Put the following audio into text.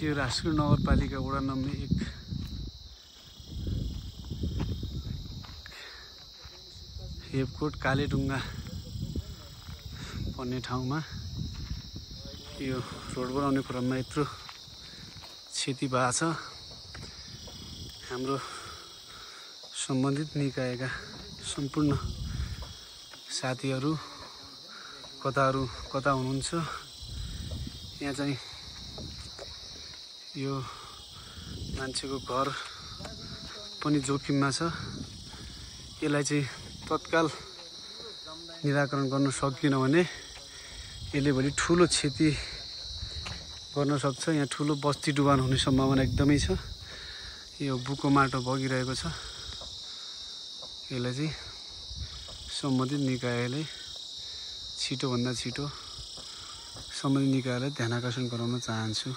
यो राजकुट नगरपालिका वडा नम्बर 1 हेपकोट कालेढुङ्गा भन्ने ठाउँमा यो रोड बनाउने क्रममा यत्रो क्षति भएको छ। हाम्रो सम्बन्धित निकायका सम्पूर्ण साथीहरू कता हुनुहुन्छ? यहाँ चाहिँ यो मान्छेको घर पनि जोखिममा छ। यसलाई चाहिँ तत्काल निराकरण गर्न सकिएन भने यसले भोलि ठुलो क्षति गर्न सक्छ। यहाँ ठुलो बस्ती डुबान हुने सम्भावना एकदमै छ। यो बुको माटो बगिरहेको छ। यसलाई चाहिँ सम्बन्धित निकायले छिटोभन्दा छिटो सम्बन्धित निकायलाई ध्यान आकर्षण गराउन चाहन्छु।